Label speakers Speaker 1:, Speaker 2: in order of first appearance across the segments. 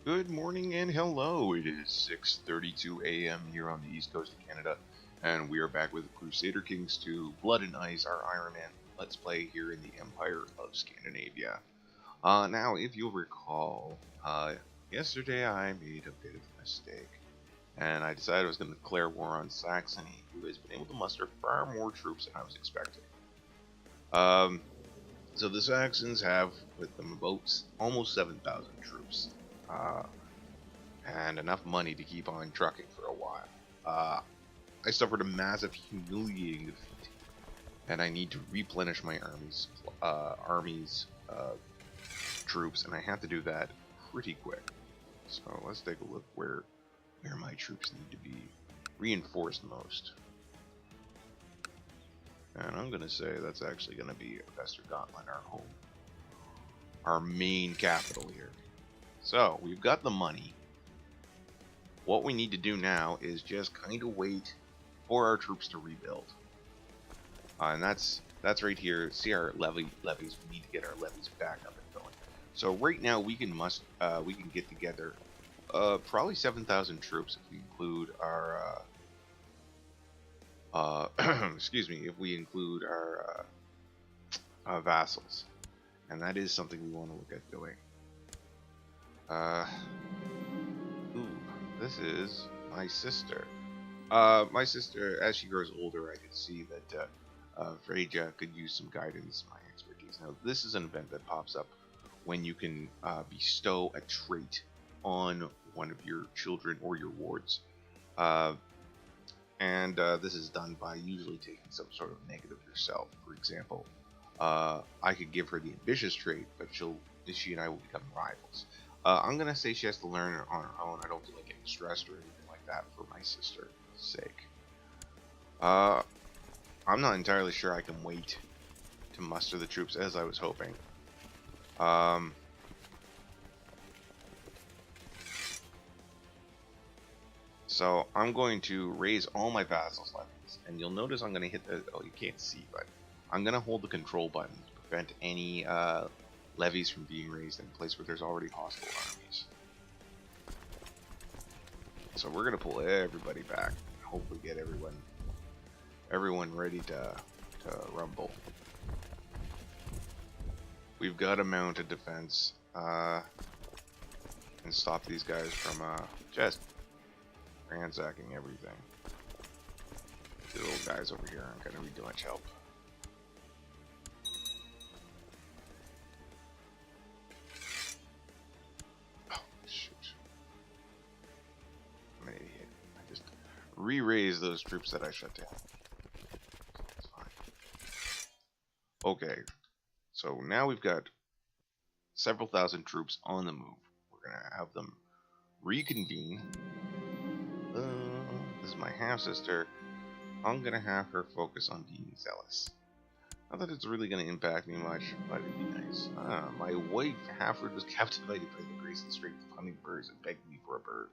Speaker 1: Good morning and hello. It is 6:32 a.m. here on the east coast of Canada, and we are back with Crusader Kings 2 Blood and Ice, our Iron Man Let's Play here in the Empire of Scandinavia. Now, if you'll recall, yesterday I made a bit of a mistake, and I decided I was going to declare war on Saxony, who has been able to muster far more troops than I was expecting. Um, so the Saxons have with them about almost 7,000 troops. Uh, and enough money to keep on trucking for a while. I suffered a massive, humiliating defeat, and I need to replenish my army's troops, and I have to do that pretty quick. So let's take a look where my troops need to be reinforced most. And I'm gonna say that's actually gonna be Westergotland, our main capital here. So we've got the money. What we need to do now is just kind of wait for our troops to rebuild. And that's right here. See our levies. We need to get our levies back up and going. So right now we can get together probably 7,000 troops if we include our excuse me, if we include our vassals, and that is something we want to look at doing. This is my sister. My sister, as she grows older, I could see that Freja could use some guidance, my expertise. Now, this is an event that pops up when you can bestow a trait on one of your children or your wards. And this is done by usually taking some sort of negative yourself. For example, I could give her the ambitious trait, but she and I will become rivals. I'm gonna say she has to learn on her own. I don't feel like getting stressed or anything like that for my sister's sake. I'm not entirely sure I can wait to muster the troops as I was hoping. So I'm going to raise all my vassals levies, and you'll notice I'm gonna hit the. Oh, you can't see, but I'm gonna hold the control button to prevent any levies from being raised in a place where there's already hostile armies. So we're gonna pull everybody back. Hopefully get everyone ready to rumble. We've got to mount a defense and stop these guys from just ransacking everything. The little guys over here aren't gonna be too much help. Re-raise those troops that I shut down. That's fine. Okay, so now we've got several thousand troops on the move. We're gonna have them reconvene. This is my half-sister. I'm gonna have her focus on being zealous. Not that it's really gonna impact me much, but it'd be nice. My wife, Halford, was captivated by the grace and strength of hummingbirds and begged me for a bird.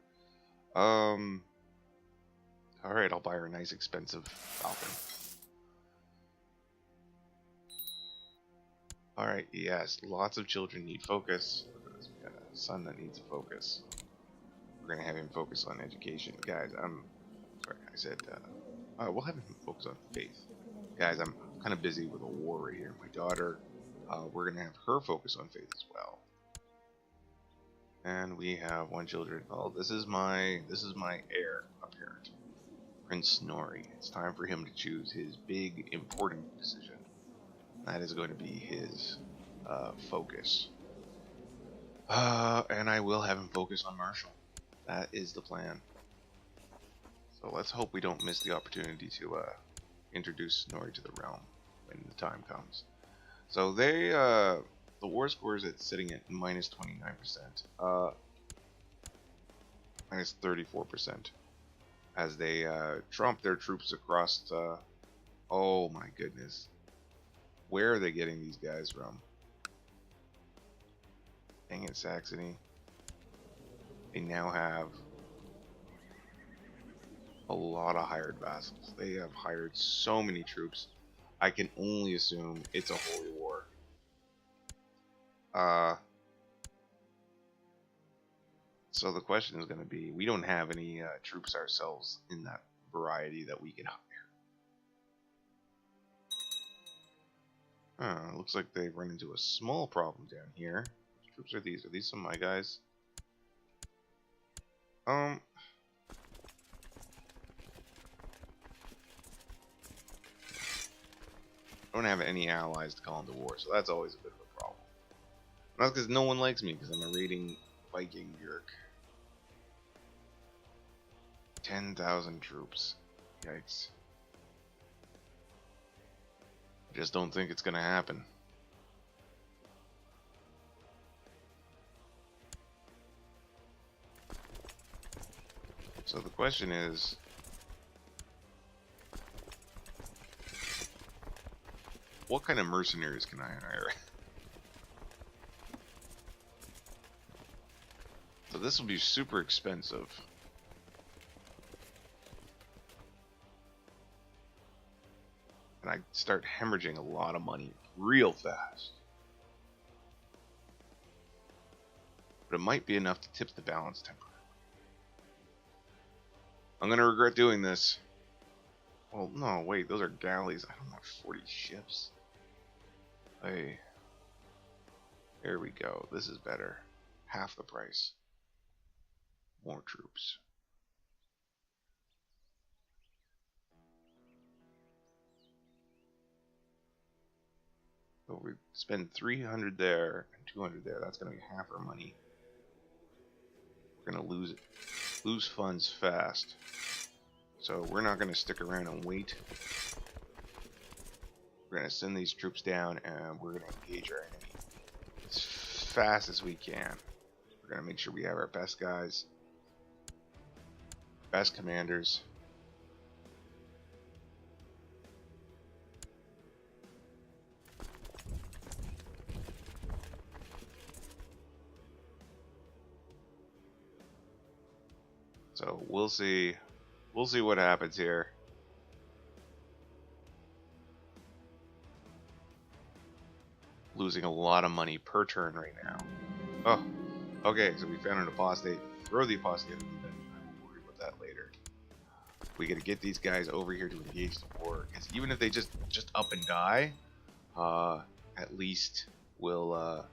Speaker 1: Alright, I'll buy her a nice expensive falcon. Alright, yes, lots of children need focus. We got a son that needs a focus. We're gonna have him focus on education. Guys, sorry, I said, we'll have him focus on faith. Guys, I'm kind of busy with a war right here. My daughter, we're gonna have her focus on faith as well. And we have one children. Oh, this is my heir apparent. Prince Snorri. It's time for him to choose his big, important decision. That is going to be his focus. And I will have him focus on Marshall. That is the plan. So let's hope we don't miss the opportunity to introduce Snorri to the realm when the time comes. So the war score is sitting at minus 29%, minus 34%. As they trump their troops across oh my goodness, where are they getting these guys from? Dang it, Saxony. They now have a lot of hired vassals. They have hired so many troops. I can only assume it's a holy war. So the question is going to be, we don't have any troops ourselves in that variety that we can hire. Looks like they've run into a small problem down here. Which troops are these? Are these some of my guys? I don't have any allies to call into war, so that's always a bit of a problem. And that's because no one likes me, because I'm a raiding Viking Yerk. 10,000 troops. Yikes. I just don't think it's going to happen. So the question is, what kind of mercenaries can I hire? So this will be super expensive. And I start hemorrhaging a lot of money real fast. But it might be enough to tip the balance temporarily. I'm going to regret doing this. Well, no, wait, those are galleys. I don't have 40 ships. Hey. There we go. This is better. Half the price. More troops. So we spend 300 there and 200 there. That's going to be half our money. We're going to lose funds fast. So we're not going to stick around and wait. We're going to send these troops down and we're going to engage our enemy as fast as we can. We're going to make sure we have our best guys, best commanders. So we'll see what happens here. Losing a lot of money per turn right now. Oh, okay, so we found an apostate. Throw the apostate, and then I will worry about that later. We gotta get these guys over here to engage the war, because even if they just up and die, at least we'll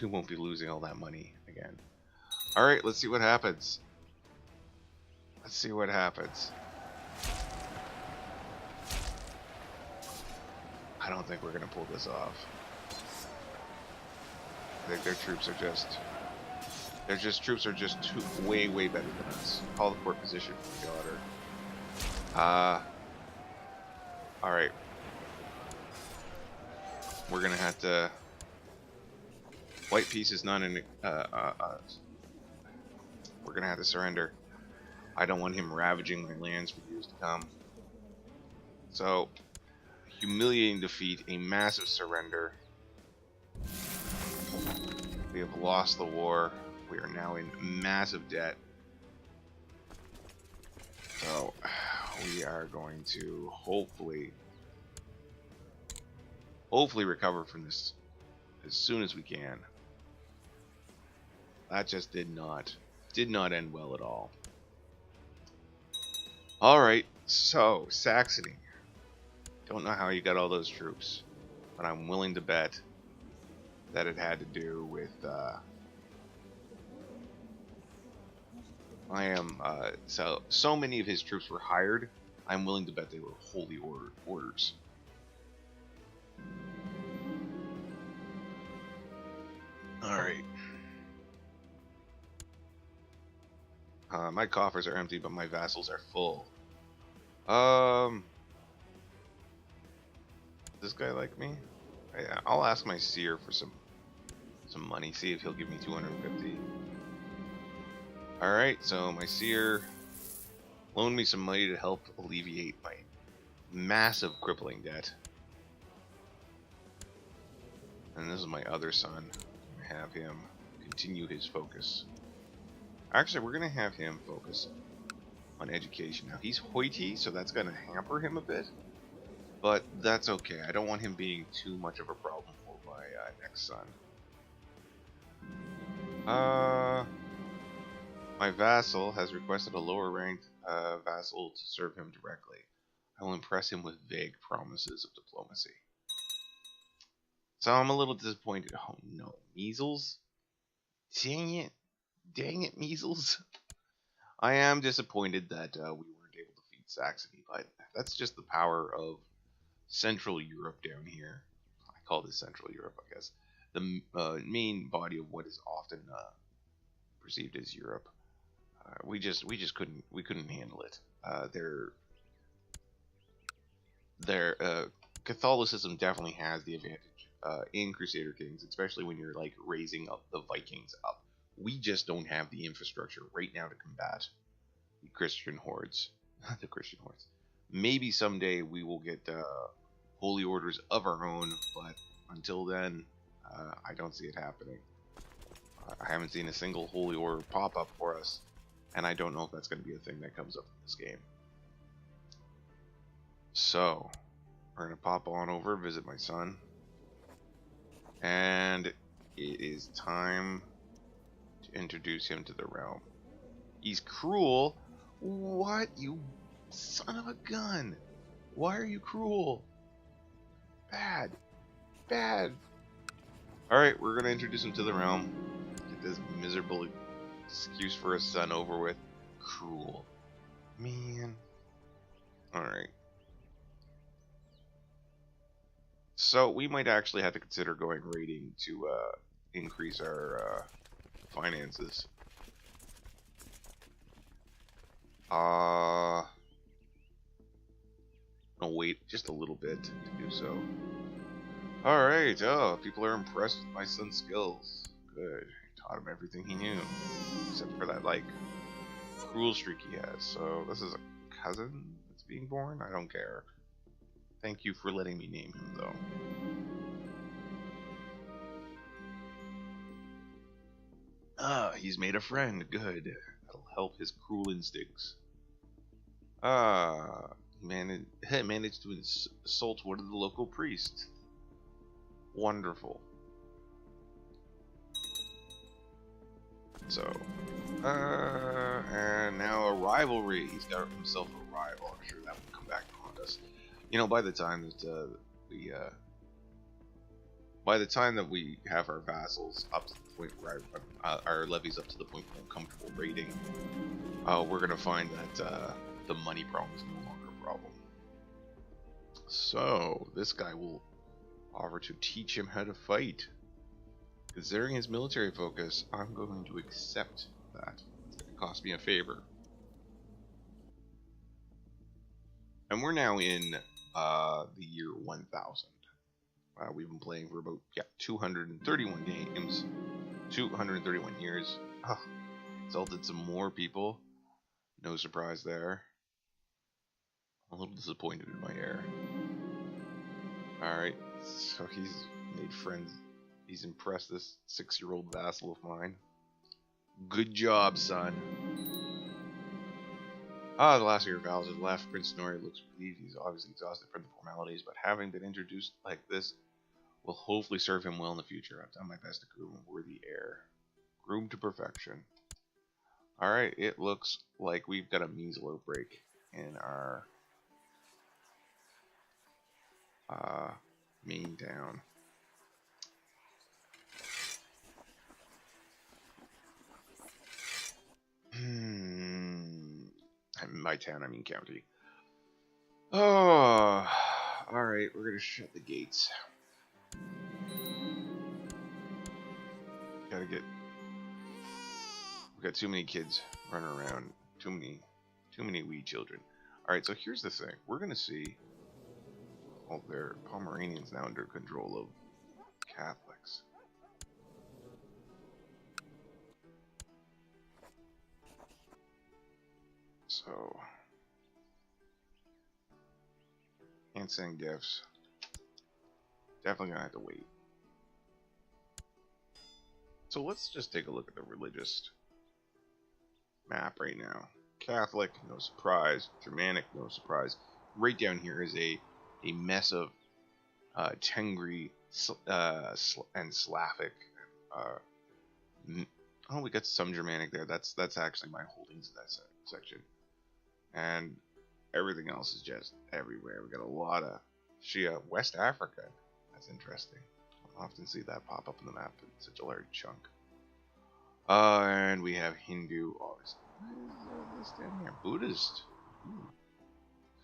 Speaker 1: we won't be losing all that money again. All right, let's see what happens. Let's see what happens. I don't think we're gonna pull this off. I think their troops are just... troops are just way better than us. Call the port position for the order. Alright. We're gonna have to... White Peace is not in... we're gonna have to surrender. I don't want him ravaging my lands for years to come. So, humiliating defeat, a massive surrender. We have lost the war. We are now in massive debt. So, we are going to hopefully recover from this as soon as we can. That just did not end well at all. Alright, so Saxony. Don't know how you got all those troops, but I'm willing to bet that it had to do with so many of his troops were hired. I'm willing to bet they were holy orders. Alright. My coffers are empty, but my vassals are full. This guy like me? I'll ask my seer for some money, see if he'll give me 250. Alright, so my seer loaned me some money to help alleviate my massive crippling debt. And this is my other son. I'm gonna have him continue his focus. Actually, we're gonna have him focus on education. Now he's hoity, so that's gonna hamper him a bit. But that's okay. I don't want him being too much of a problem for my next son. My vassal has requested a lower ranked vassal to serve him directly. I will impress him with vague promises of diplomacy. So I'm a little disappointed. Oh no, measles? Dang it. Dang it, measles. I am disappointed that we weren't able to defeat Saxony, but that's just the power of Central Europe down here. I call this Central Europe, I guess. The main body of what is often perceived as Europe. We just couldn't handle it. Their Catholicism definitely has the advantage in Crusader Kings, especially when you're like raising up the Vikings up. We just don't have the infrastructure right now to combat the Christian hordes. The Christian hordes. Maybe someday we will get holy orders of our own, but until then, I don't see it happening. I haven't seen a single holy order pop up for us, and I don't know if that's going to be a thing that comes up in this game. So, we're going to pop on over, visit my son, and it is time to introduce him to the realm. He's cruel. What, you son of a gun? Why are you cruel? Bad. Bad. Alright, we're going to introduce him to the realm. Get this miserable excuse for a son over with. Cruel. Man. Alright. So, we might actually have to consider going raiding to increase our finances. No, wait just a little bit to do so. Alright, oh, people are impressed with my son's skills. Good. I taught him everything he knew. Except for that, like, cruel streak he has. So, this is a cousin that's being born? I don't care. Thank you for letting me name him, though. Ah, he's made a friend. Good. That'll help his cruel instincts. Ah, managed to insult one of the local priests. Wonderful. So, and now a rivalry. He's got himself a rival. I'm sure that will come back to haunt us. You know, by the time that we have our vassals up to the point where our levies up to the point where I'm comfortable raiding, we're gonna find that the money problem is no longer a problem. So this guy will offer to teach him how to fight. Considering his military focus, I'm going to accept that. It's going to cost me a favor. And we're now in the year 1000. We've been playing for about 231 games, 231 years. Insulted some more people. No surprise there. I'm a little disappointed in my heir. Alright, so he's made friends. He's impressed this 6-year-old vassal of mine. Good job, son. The last of your vassals has left. Prince Snorri looks relieved. He's obviously exhausted from the formalities, but having been introduced like this will hopefully serve him well in the future. I've done my best to groom a worthy heir. Groomed to perfection. Alright, it looks like we've got a measles outbreak in our main town. My town, I mean county. Oh, alright, we're gonna shut the gates. Gotta get... We've got too many kids running around. Too many wee children. Alright, so here's the thing. We're gonna see... Oh, they're Pomeranians now under control of Catholics. So... Can't send gifts. Definitely gonna have to wait. So let's just take a look at the religious map right now. Catholic, no surprise. Germanic, no surprise. Right down here is a mess of Tengri and Slavic Oh, we got some Germanic there. That's actually my holdings in that section. And everything else is just everywhere. We got a lot of Shia West Africa. That's interesting. I don't often see that pop up in the map in such a large chunk. And we have Hindu, obviously. What is this down here? Buddhist. Ooh,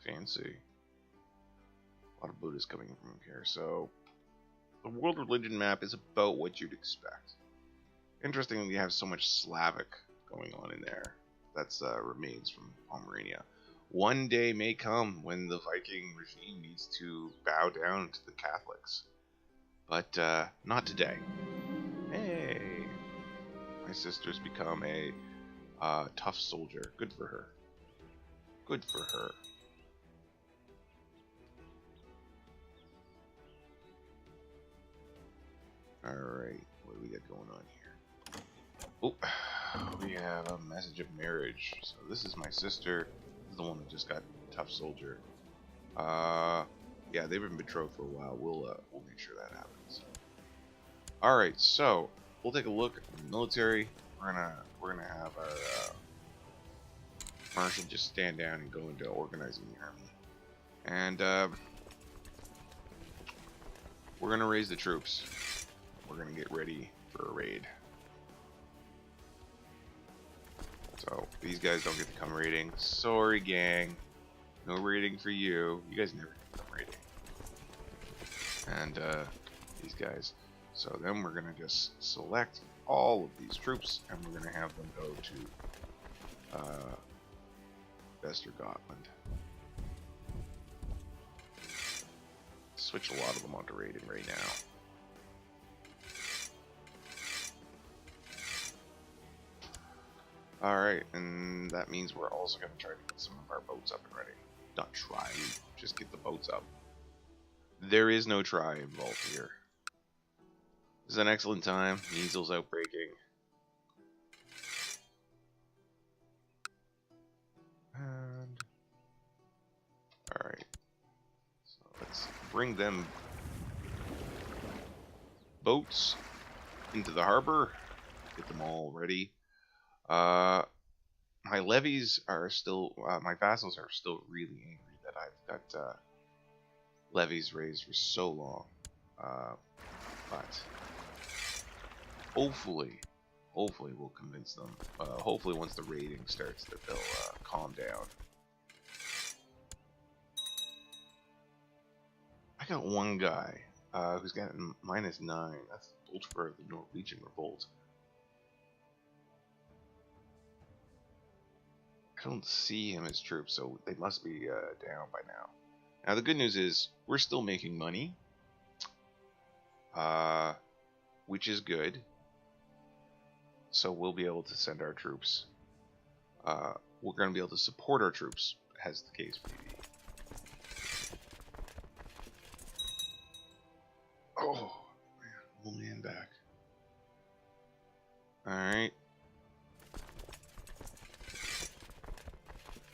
Speaker 1: fancy. A lot of Buddhists coming from here. So, the world religion map is about what you'd expect. Interestingly, you have so much Slavic going on in there. That's remains from Pomerania. One day may come when the Viking regime needs to bow down to the Catholics. But not today. Hey! My sister's become a tough soldier. Good for her. Good for her. Alright, what do we got going on here? Oh, we have a message of marriage. So this is my sister. This is the one that just got tough soldier. Yeah, they've been betrothed for a while. We'll make sure that happens. Alright, so we'll take a look at the military. We're gonna have our marshal just stand down and go into organizing the army. And we're gonna raise the troops. We're gonna get ready for a raid. So these guys don't get to come raiding. Sorry, gang. No raiding for you. You guys never come raiding. And these guys. So then we're gonna just select all of these troops, and we're gonna have them go to Vestergotland. Switch a lot of them onto raiding right now. Alright, and that means we're also going to try to get some of our boats up and ready. Not try, just get the boats up. There is no try involved here. This is an excellent time. Measles outbreaking. And... Alright. So let's bring them boats into the harbor. Get them all ready. My levies are still, my vassals are still really angry that I've got levies raised for so long. But hopefully we'll convince them. Hopefully once the raiding starts that they'll calm down. I got one guy who's got -9. That's the Boltfer of the Norwegian Revolt. I don't see him as troops, so they must be down by now. Now the good news is we're still making money, which is good. So we'll be able to send our troops. We're going to be able to support our troops, as the case may be. Oh man, we'll man back. All right.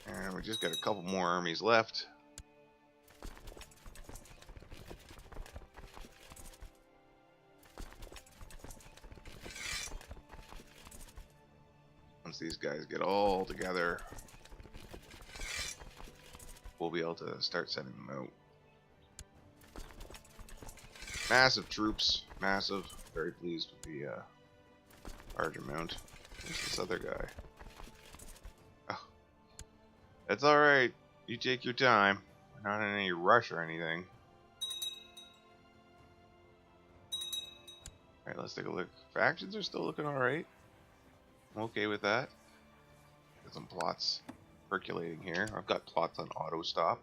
Speaker 1: And we just got a couple more armies left. Once these guys get all together, we'll be able to start sending them out. Massive troops, massive. Very pleased with the large amount. Where's this other guy? It's alright. You take your time. We're not in any rush or anything. Alright, let's take a look. Factions are still looking alright. I'm okay with that. Got some plots percolating here. I've got plots on auto stop.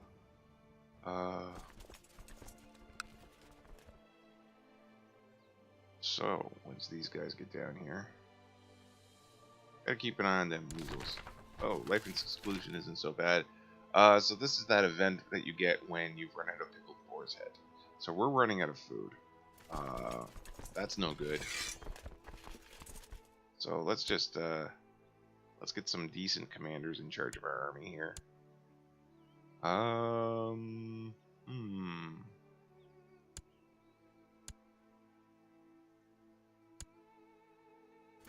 Speaker 1: So, once these guys get down here, gotta keep an eye on them measles. Oh, life exclusion isn't so bad. So this is that event that you get when you've run out of pickled boar's head. So we're running out of food. That's no good. So let's just let's get some decent commanders in charge of our army here. Or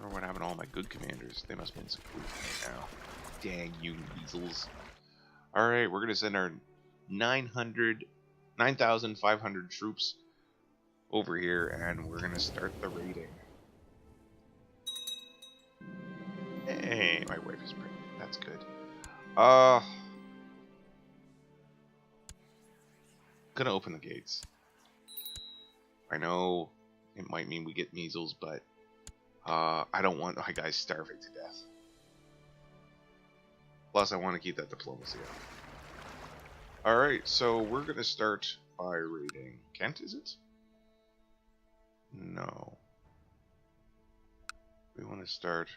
Speaker 1: what happened to all all my good commanders. They must be in some food right now. Dang you weasels. Alright, we're going to send our 9,500 troops over here, and we're going to start the raiding. Hey, my wife is pregnant. That's good. Gonna open the gates. I know it might mean we get measles, but I don't want my guys starving to death. Plus, I want to keep that diplomacy up. Alright, so we're gonna start by raiding Kent, is it? No. We want to start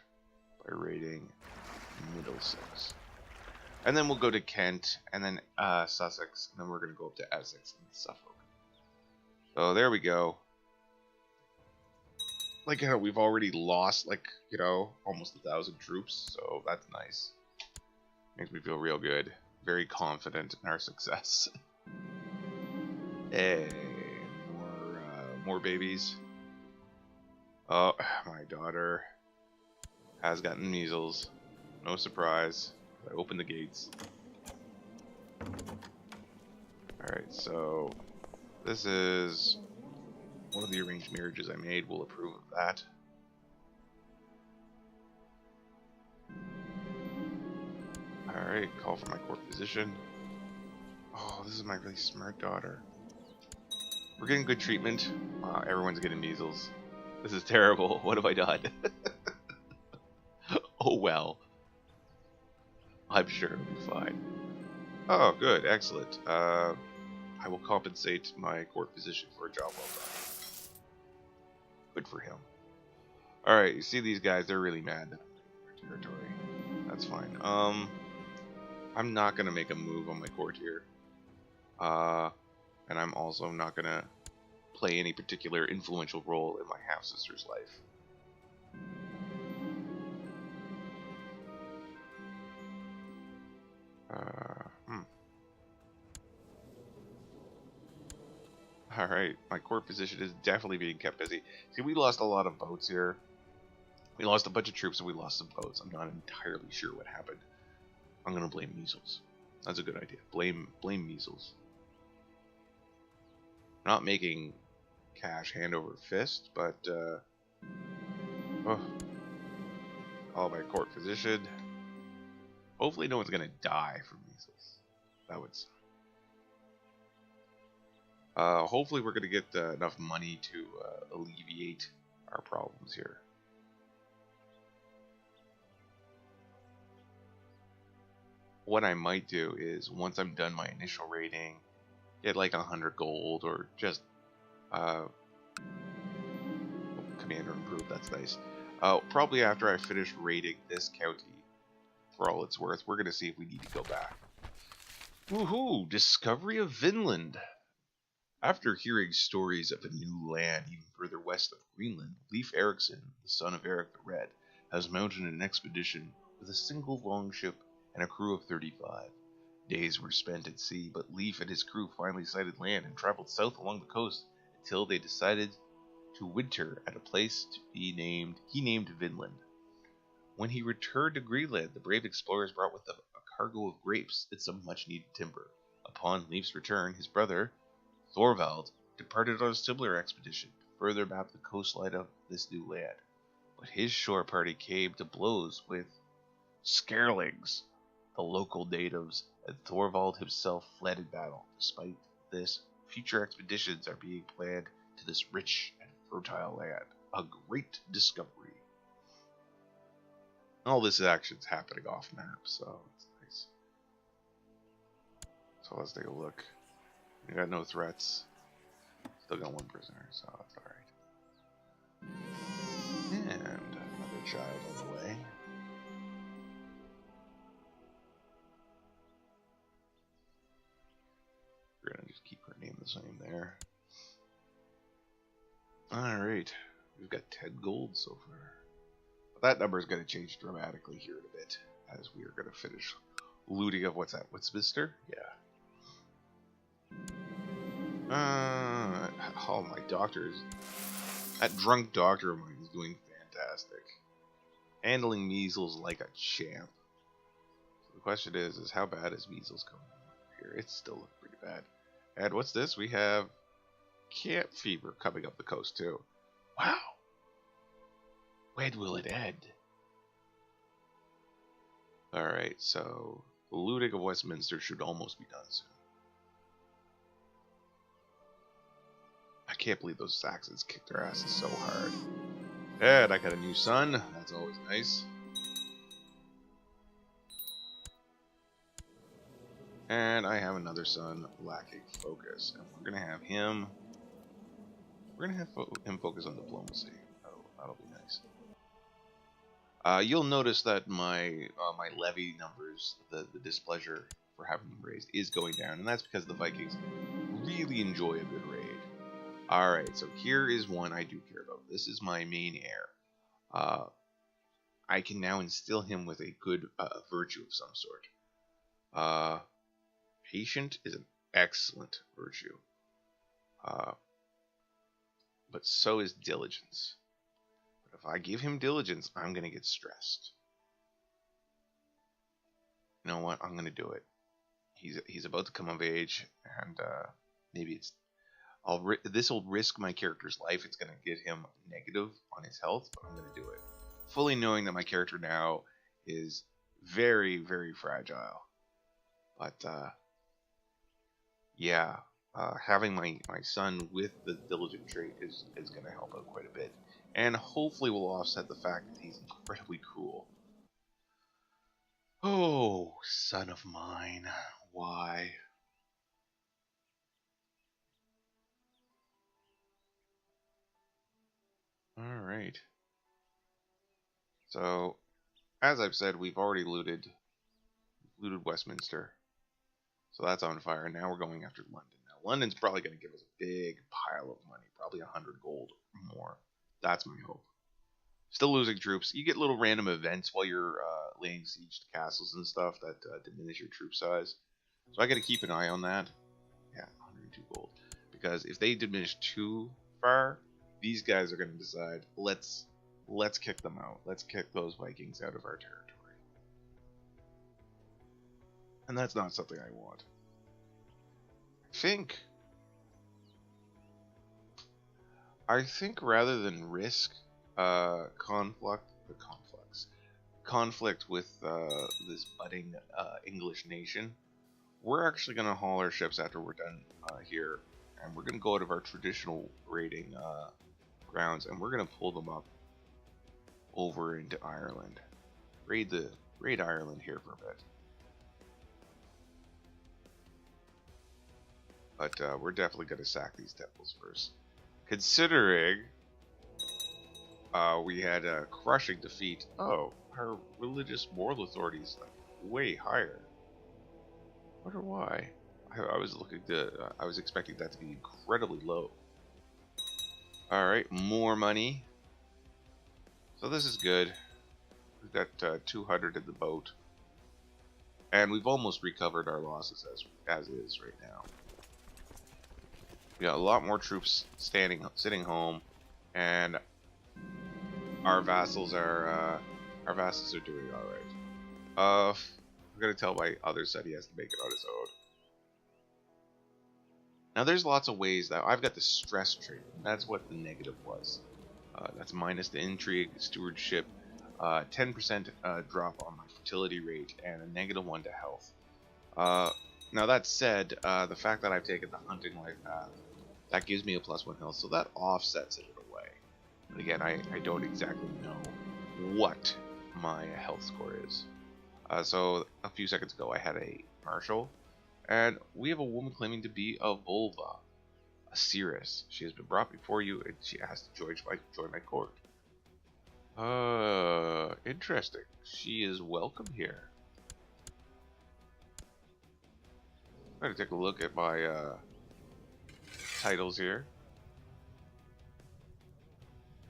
Speaker 1: by raiding Middlesex. And then we'll go to Kent, and then Sussex, and then we're going to go up to Essex and Suffolk. So there we go. Like, we've already lost, like, almost 1,000 troops, so that's nice. Makes me feel real good. Very confident in our success. Hey, more babies. Oh, my daughter has gotten measles. No surprise. I open the gates. Alright, so this is one of the arranged marriages I made. We'll approve of that. Alright, call for my court position. Oh, this is my really smart daughter. We're getting good treatment. Everyone's getting measles. This is terrible. What have I done? Oh well. I'm sure it'll be fine. Oh, good. Excellent. I will compensate my court physician for a job well done. Good for him. Alright, you see these guys, they're really mad that I'm taking their territory. That's fine. I'm not going to make a move on my court here. And I'm also not going to play any particular influential role in my half-sister's life. Alright, my court position is definitely being kept busy. See, we lost a lot of boats here. We lost a bunch of troops and we lost some boats. I'm not entirely sure what happened. I'm gonna blame measles. That's a good idea. Blame measles. Not making cash hand over fist, but call my court physician. Hopefully no one's gonna die from measles. That would suck. Hopefully we're gonna get enough money to alleviate our problems here. What I might do is, once I'm done my initial rating, get like 100 gold, or just commander improved. That's nice. Probably after I finish raiding this county, for all it's worth, we're gonna see if we need to go back. Woohoo! Discovery of Vinland. After hearing stories of a new land even further west of Greenland, Leif Erikson, the son of Eric the Red, has mounted an expedition with a single longship and a crew of 35. Days were spent at sea, but Leif and his crew finally sighted land and traveled south along the coast until they decided to winter at a place he named Vinland. When he returned to Greenland, the brave explorers brought with them a cargo of grapes and some much-needed timber. Upon Leif's return, his brother, Thorvald, departed on a similar expedition to further map the coastline of this new land. But his shore party came to blows with Skerlings, the local natives, and Thorvald himself fled in battle. Despite this, future expeditions are being planned to this rich and fertile land. A great discovery. All this action's happening off map, so it's nice. So let's take a look. We got no threats. Still got one prisoner, so that's alright. And another child on the way. We're gonna just keep her name the same there. Alright. We've got 10 gold so far. But that number is going to change dramatically here in a bit, as we are going to finish looting of what's that, Westminster? Yeah. Oh, my doctor is... That drunk doctor of mine is doing fantastic. handling measles like a champ. So the question is how bad is measles coming here? It's still looking pretty bad. And what's this? We have camp fever coming up the coast too. Wow. When will it end? Alright, so the looting of Westminster should almost be done soon. I can't believe those Saxons kicked their asses so hard. And I got a new son. That's always nice. And I have another son lacking focus. And we're going to have him... We're going to have him focus on diplomacy. That'll be nice. You'll notice that my my levy numbers, the displeasure for having them raised, is going down. And that's because the Vikings really enjoy a good raid. Alright, so here is one I do care about. This is my main heir. I can now instill him with a good virtue of some sort. Patient is an excellent virtue. But so is diligence. But if I give him diligence, I'm going to get stressed. You know what? I'm going to do it. He's about to come of age, and maybe it's... this will risk my character's life. It's going to get him negative on his health, but I'm going to do it. Fully knowing that my character now is very, very fragile. But, yeah, having my son with the diligent trait is going to help out quite a bit. And hopefully will offset the fact that he's incredibly cruel. Oh, son of mine. Why? Alright. So, as I've said, we've already looted Westminster. So that's on fire. Now we're going after London. Now, London's probably going to give us a big pile of money. Probably 100 gold or more. That's my hope. Still losing troops. You get little random events while you're laying siege to castles and stuff that diminish your troop size. So I got to keep an eye on that. Yeah, 102 gold. Because if they diminish too far, these guys are going to decide, let's kick them out. Let's kick those Vikings out of our territory. And that's not something I want. I think rather than risk conflict with this budding English nation, we're actually going to haul our ships after we're done here, and we're going to go out of our traditional raiding grounds, and we're going to pull them up over into Ireland. Raid Ireland here for a bit. But we're definitely going to sack these temples first. Considering we had a crushing defeat. Oh, our religious moral authority is like way higher. Wonder why. I was expecting that to be incredibly low. Alright, more money. So this is good. We've got 200 in the boat. And we've almost recovered our losses as is right now. We got a lot more troops sitting home, and our vassals are doing all right. I'm gonna tell my other son he has to make it on his own. Now there's lots of ways that I've got the stress trait. That's what the negative was. That's minus the intrigue, stewardship, 10% drop on my fertility rate, and a -1 to health. Now that said, the fact that I've taken the hunting life path, that gives me a +1 health, so that offsets it in a way. But again, I don't exactly know what my health score is. So a few seconds ago I had a marshal, and we have a woman claiming to be a vulva, a seeress. She has been brought before you, and she has to join my court. Interesting. She is welcome here. I'm going to take a look at my titles here.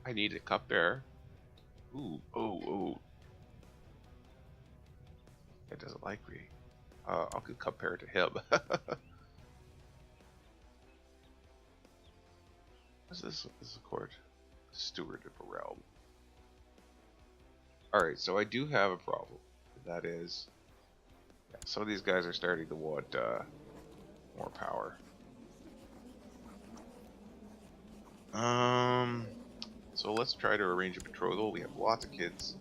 Speaker 1: I need a cupbearer. Ooh, oh. It doesn't like me. I'll give cupbearer to him. What's this? This is a court. Steward of a realm. Alright, so I do have a problem. That is, yeah, some of these guys are starting to want more power. So let's try to arrange a betrothal. We have lots of kids.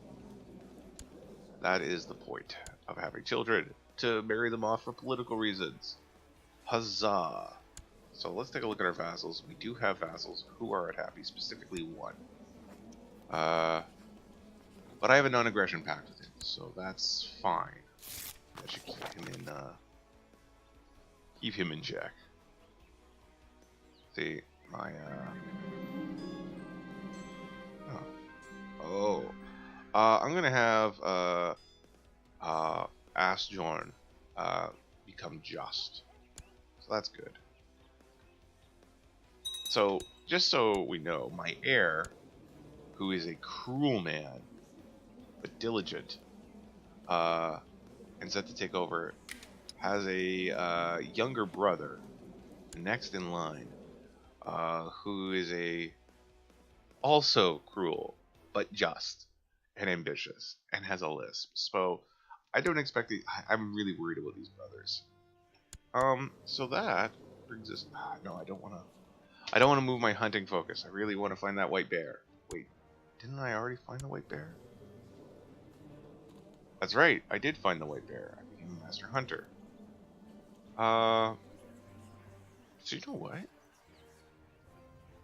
Speaker 1: That is the point of having children, to marry them off for political reasons. Huzzah! So let's take a look at our vassals. We do have vassals who are happy, specifically one. But I have a non-aggression pact with him, so that's fine. That should keep him in check. See, my I'm gonna have Asjorn become just. So that's good. So just so we know, my heir, who is a cruel man but diligent, and set to take over, has a younger brother, next in line, who is also cruel but just and ambitious and has a lisp. So I don't expect I'm really worried about these brothers. So that brings us. No, I don't want to. I don't want to move my hunting focus. I really want to find that white bear. Wait, didn't I already find the white bear? That's right, I did find the white bear. I became a master hunter. So you know what?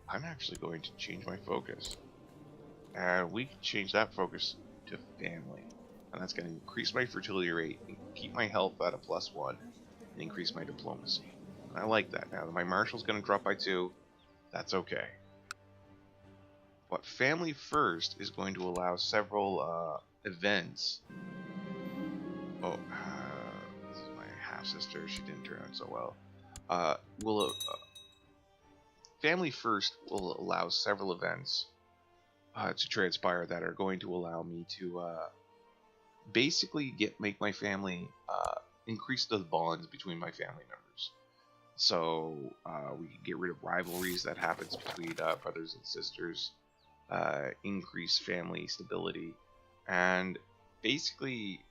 Speaker 1: I'm actually going to change my focus. And we can change that focus to family. And that's going to increase my fertility rate, keep my health at a +1, and increase my diplomacy. And I like that. Now, my marshal's going to drop by 2. That's okay. But family first is going to allow several events. Oh, this is my half-sister. She didn't turn out so well. Family first will allow several events to transpire that are going to allow me to basically make my family increase the bonds between my family members. So we can get rid of rivalries that happens between brothers and sisters, increase family stability, and basically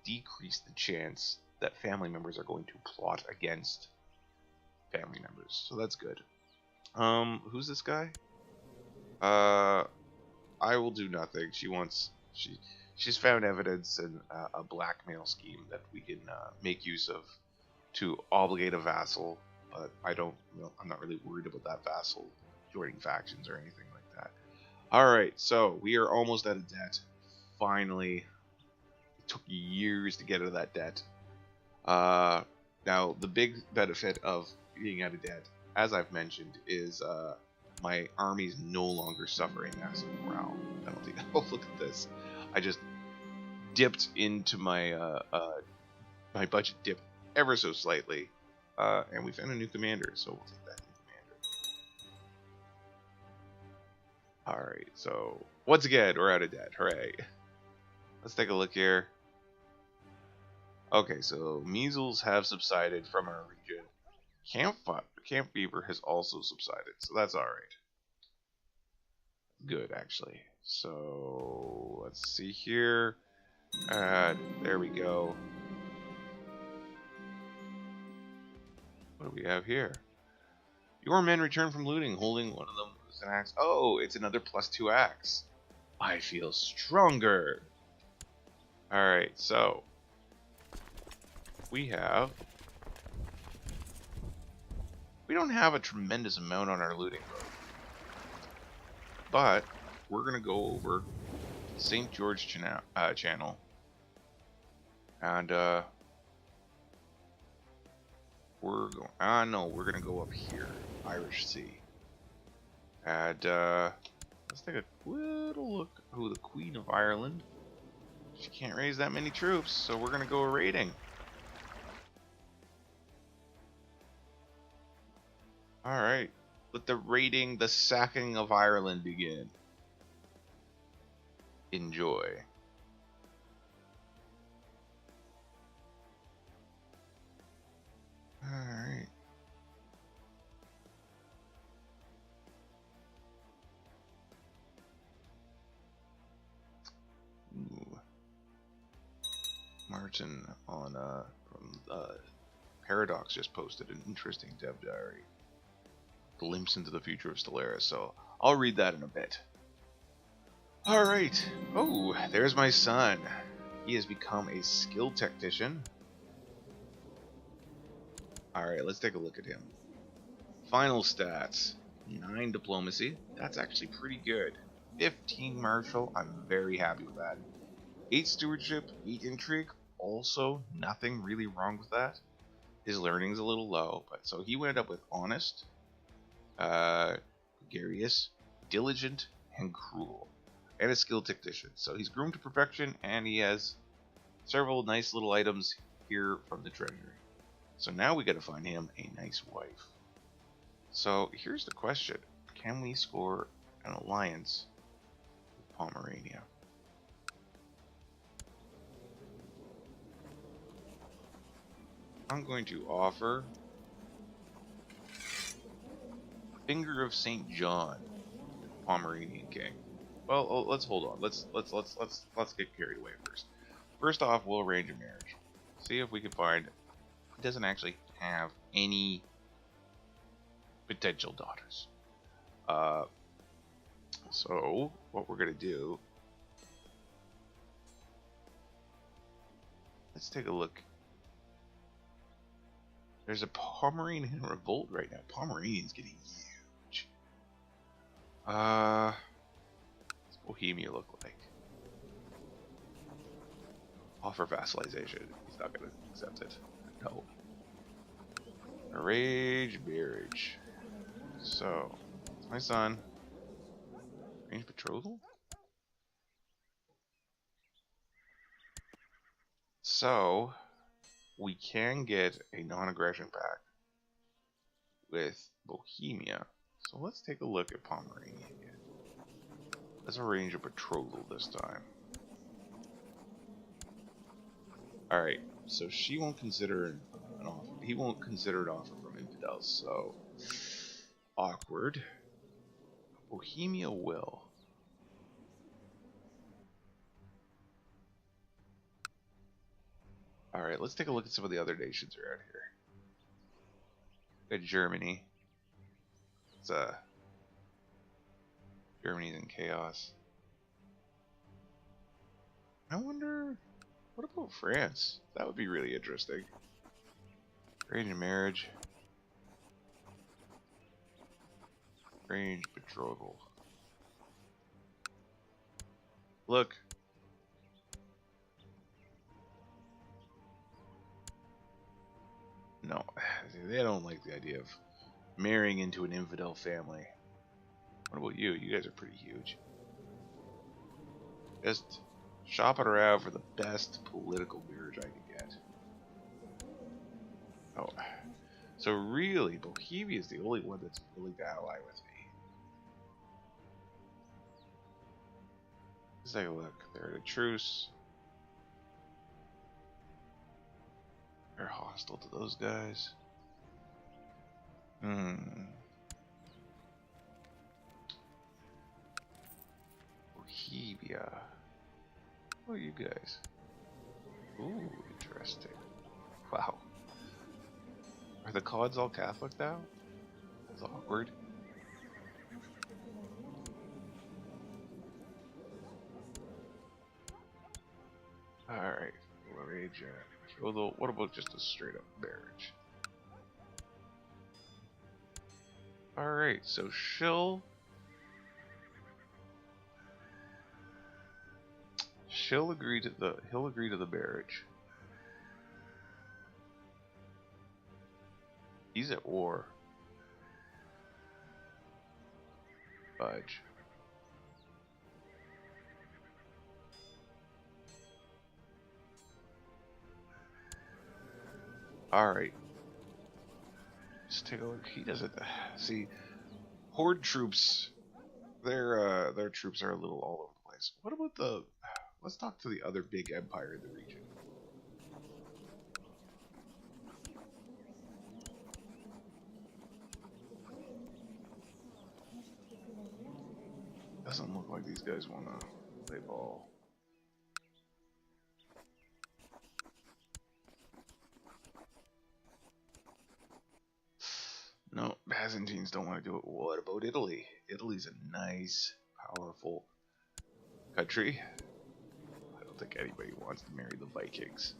Speaker 1: decrease the chance that family members are going to plot against family members. So that's good. Who's this guy? I will do nothing. She's found evidence in a blackmail scheme that we can make use of to obligate a vassal, but I'm not really worried about that vassal joining factions or anything like that. Alright, so we are almost out of debt. Finally. It took years to get out of that debt. Now, the big benefit of being out of debt, as I've mentioned, is my army's no longer suffering massive morale penalty. Oh, look at this. I just dipped into my my budget dipped ever so slightly, and we found a new commander, so we'll take that new commander. Alright, so once again, we're out of debt. Hooray. Let's take a look here. Okay, so measles have subsided from our region. Camp fever has also subsided, so that's alright. Good, actually. So, let's see here. There we go. What do we have here? Your men return from looting, holding one of them with an axe. Oh, it's another +2 axe. I feel stronger. Alright, so we don't have a tremendous amount on our looting road, but we're gonna go over St. George channel, and we're gonna go up here, Irish Sea, and let's take a little look. Who the Queen of Ireland? She can't raise that many troops, so we're gonna go raiding. Alright, let the sacking of Ireland begin. Enjoy. Alright. Martin on from Paradox just posted an interesting dev diary. Glimpse into the future of Stellaris, so I'll read that in a bit. Alright. Oh, there's my son. He has become a skill technician. Alright, let's take a look at him. Final stats. 9 diplomacy. That's actually pretty good. 15 martial. I'm very happy with that. 8 stewardship, 8 intrigue. Also, nothing really wrong with that. His learning's a little low, but so he ended up with honest, gregarious, diligent, and cruel, and a skilled tactician. So he's groomed to perfection, and he has several nice little items here from the treasury. So now we got to find him a nice wife. So here's the question: can we score an alliance with Pomerania? I'm going to offer Finger of St. John, Pomeranian King. Well, let's hold on. Let's get carried away first. First off, we'll arrange a marriage. See if we can find. He doesn't actually have any potential daughters. So what we're gonna do? Let's take a look. There's a Pomeranian revolt right now. Pomeranian's getting huge. What's Bohemia look like? Offer vassalization. He's not gonna accept it. No. Arrange marriage. So, it's my son. Arrange betrothal? So, we can get a non-aggression pact with Bohemia. So let's take a look at Pomerania again. Let's arrange a betrothal this time. Alright, so she won't consider an offer. He won't consider an offer from infidels, so awkward. Bohemia will. Alright, let's take a look at some of the other nations around here. Got Germany. It's Germany's in chaos. I wonder, what about France? That would be really interesting. Arrange marriage. Arrange betrothal. Look. No, they don't like the idea of marrying into an infidel family. What about you? You guys are pretty huge. Just shopping around for the best political marriage I can get. Oh, so really, Bohemia is the only one that's willing to ally with me. Let's take a look. They're at a truce. They're hostile to those guys. Bohemia. Oh, you guys. Ooh, interesting. Wow. Are the Cods all Catholic now? That's awkward. Alright. Marriage. Although, what about just a straight up marriage? Alright, so he'll agree to the marriage. He's at war. Fudge. Alright. Just take a look. He doesn't see Horde troops, their troops are a little all over the place. What about the let's talk to the other big empire in the region. Doesn't look like these guys want to play ball. No, Byzantines don't want to do it. What about Italy? Italy's a nice, powerful country. I don't think anybody wants to marry the Vikings.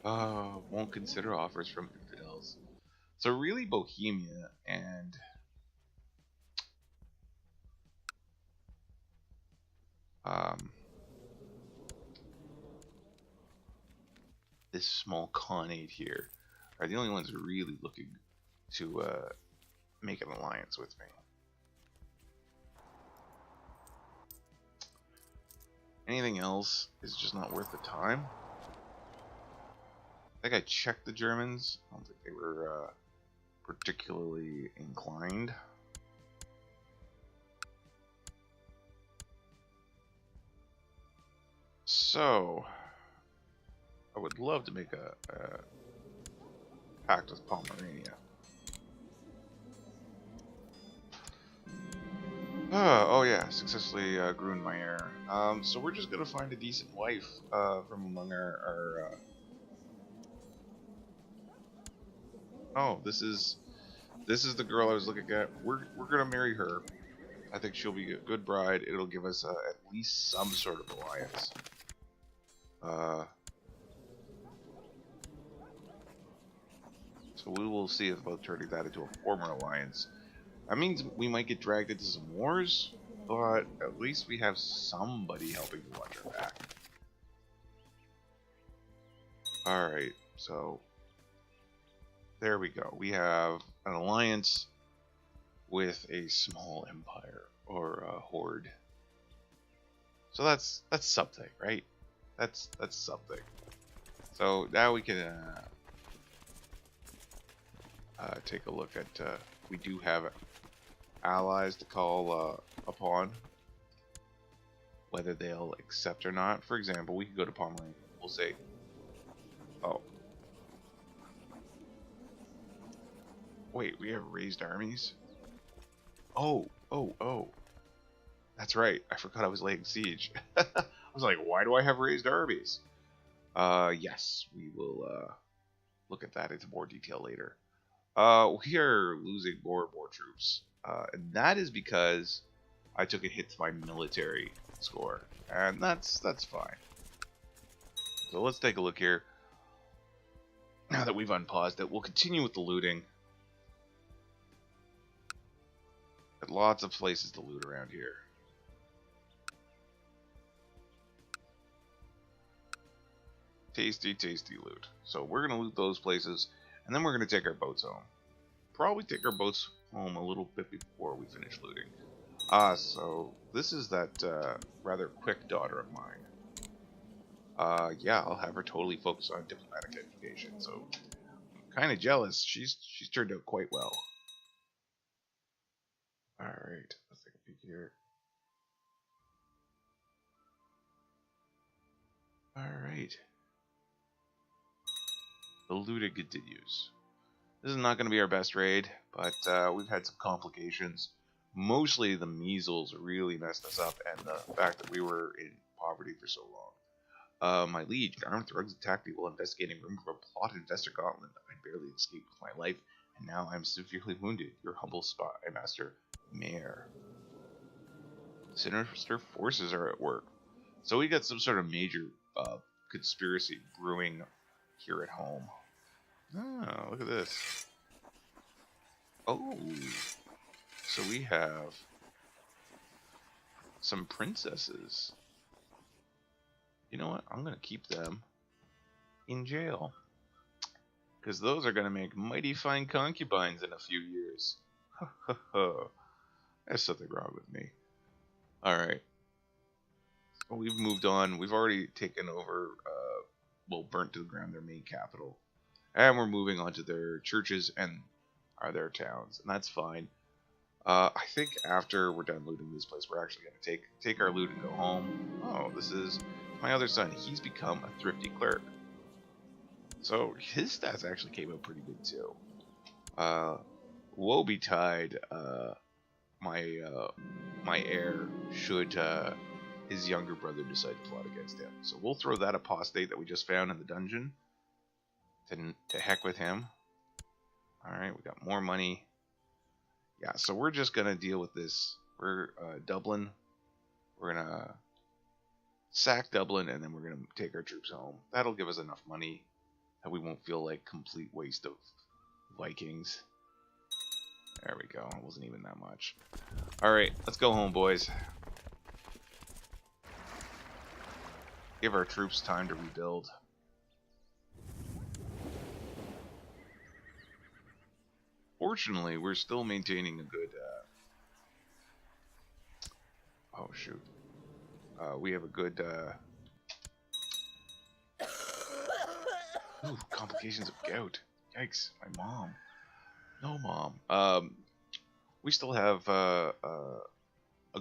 Speaker 1: Won't consider offers from infidels. So really, Bohemia and um, this small Khanate here are the only ones really looking to make an alliance with me. Anything else is just not worth the time. I think I checked the Germans. I don't think they were particularly inclined. So, I would love to make a pact with Pomerania. Oh yeah, successfully ruined my heir. So we're just gonna find a decent wife from among our Oh, this is the girl I was looking at. We're gonna marry her. I think she'll be a good bride. It'll give us at least some sort of alliance. So we will see about turning that into a former alliance. That means we might get dragged into some wars, but at least we have somebody helping to watch our back. Alright, so there we go. We have an alliance with a small empire or a horde. So that's something, right? That's something. So now we can take a look at. We do have allies to call upon, whether they'll accept or not. For example, we could go to Pomerania. We'll say, "Oh, wait, we have raised armies." Oh. That's right. I forgot I was laying siege. I was like, why do I have raised armies? Yes, we will look at that into more detail later. We are losing more and more troops. And that is because I took a hit to my military score. And that's fine. So let's take a look here. Now that we've unpaused it, we'll continue with the looting. Got lots of places to loot around here. Tasty, tasty loot. So we're going to loot those places, and then we're going to take our boats home. Probably take our boats home a little bit before we finish looting. So this is that rather quick daughter of mine. Yeah, I'll have her totally focus on diplomatic education. So I'm kind of jealous. She's turned out quite well. All right, let's take a peek here. All right, the looting continues. This is not going to be our best raid, but we've had some complications. Mostly the measles really messed us up, and the fact that we were in poverty for so long. My liege, armed thugs attacked me while investigating room for a plot investor gauntlet. I barely escaped with my life, and now I'm severely wounded. Your humble spy master, Mayor. Sinister forces are at work. So we got some sort of major conspiracy brewing here at home. Oh, look at this. Oh, so we have some princesses. You know what? I'm going to keep them in jail. Because those are going to make mighty fine concubines in a few years. There's something wrong with me. Alright. So we've moved on. We've already taken over, burnt to the ground their main capital. And we're moving on to their churches and their towns. And that's fine. I think after we're done looting this place, we're actually going to take our loot and go home. Oh, this is my other son. He's become a thrifty clerk. So his stats actually came out pretty good too. Woe betide my heir should his younger brother decide to plot against him. So we'll throw that apostate that we just found in the dungeon To heck with him. Alright, we got more money. Yeah, so we're just gonna deal with this. We're Dublin. We're gonna sack Dublin, and then we're gonna take our troops home. That'll give us enough money that we won't feel like complete waste of Vikings. There we go. It wasn't even that much. Alright, let's go home, boys. Give our troops time to rebuild. Fortunately, we're still maintaining a good... oh, shoot. We have a good... Ooh, complications of gout. Yikes, my mom. No, Mom. We still have a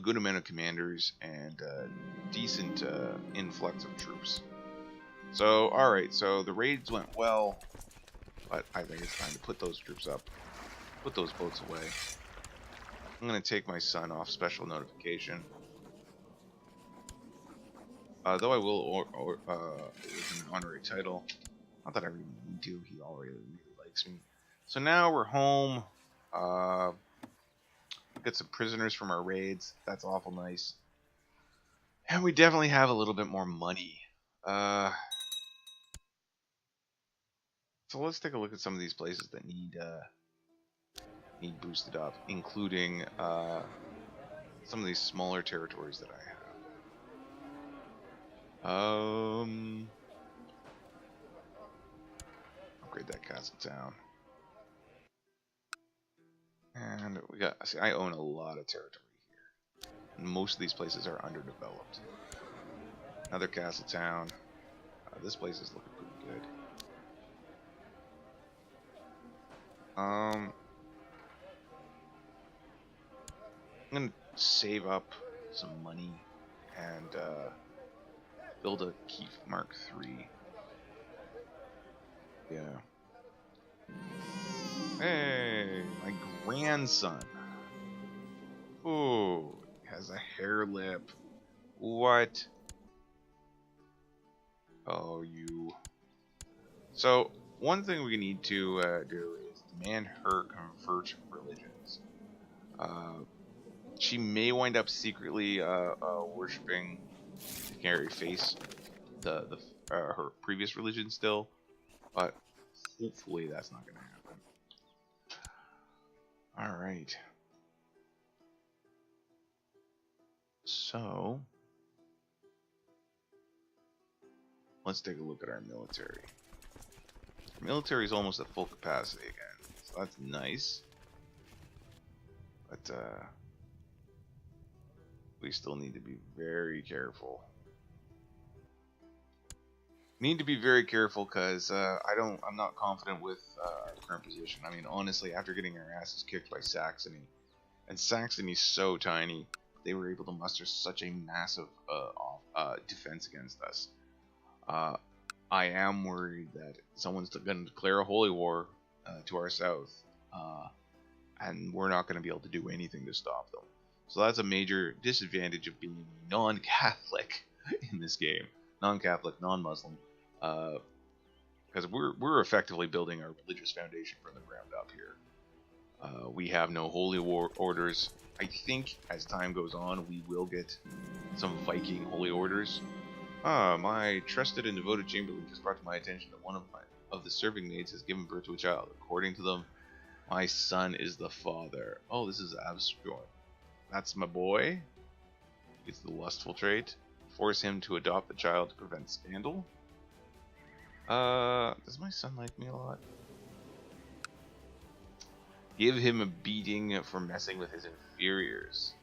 Speaker 1: good amount of commanders and decent influx of troops. So, alright, so the raids went well, but I think it's time to put those troops up. Put those boats away. I'm going to take my son off special notification. Though I will with an honorary title. Not that I really need to, he already really likes me. So now we're home. Get some prisoners from our raids. That's awful nice. And we definitely have a little bit more money. So let's take a look at some of these places that need boosted up, including some of these smaller territories that I have. Upgrade that castle town. And we got, see, I own a lot of territory here. And most of these places are underdeveloped. Another castle town. This place is looking pretty good. I'm gonna save up some money and build a Keith Mark III. Yeah. Hey, my grandson. Ooh, has a hair lip. What? Oh, you. So, one thing we need to do is demand her convert religions. She may wind up secretly worshipping the Canary Face, her previous religion still, but hopefully that's not going to happen. Alright. So, let's take a look at our military. Our military is almost at full capacity again, so that's nice. But, we still need to be very careful. Need to be very careful because I'm not confident with our current position. I mean, honestly, after getting our asses kicked by Saxony, and Saxony's so tiny, they were able to muster such a massive defense against us. I am worried that someone's going to declare a holy war to our south, and we're not going to be able to do anything to stop them. So that's a major disadvantage of being non-Catholic in this game. Non-Catholic, non-Muslim. Because we're effectively building our religious foundation from the ground up here. We have no holy orders. I think as time goes on, we will get some Viking holy orders. My trusted and devoted chamberlain just brought to my attention that one of the serving maids has given birth to a child. According to them, my son is the father. Oh, this is Absbjorn. That's my boy. It's the lustful trait. Force him to adopt the child to prevent scandal. Does my son like me a lot? Give him a beating for messing with his inferiors.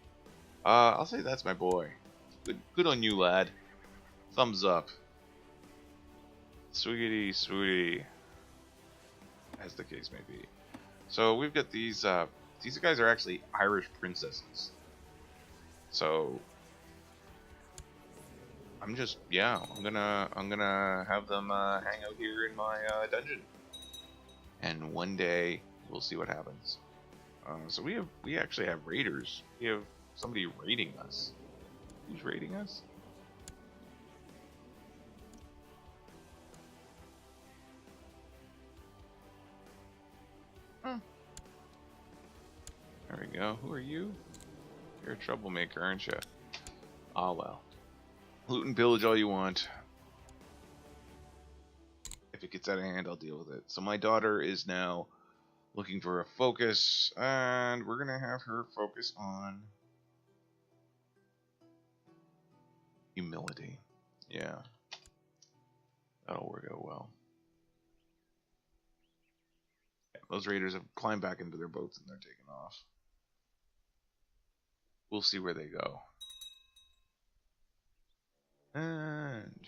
Speaker 1: I'll say that's my boy. Good on you, lad. Thumbs up. Sweetie, sweetie. As the case may be. So we've got these guys are actually Irish princesses. So I'm gonna have them hang out here in my dungeon, and one day we'll see what happens. So we actually have raiders. We have somebody raiding us. Who's raiding us? Huh. There we go. Who are you? You're a troublemaker, aren't you? Ah, well. Loot and pillage all you want. If it gets out of hand, I'll deal with it. So my daughter is now looking for a focus, and we're gonna have her focus on humility. Yeah, that'll work out well. Yeah, those raiders have climbed back into their boats and they're taking off. We'll see where they go. And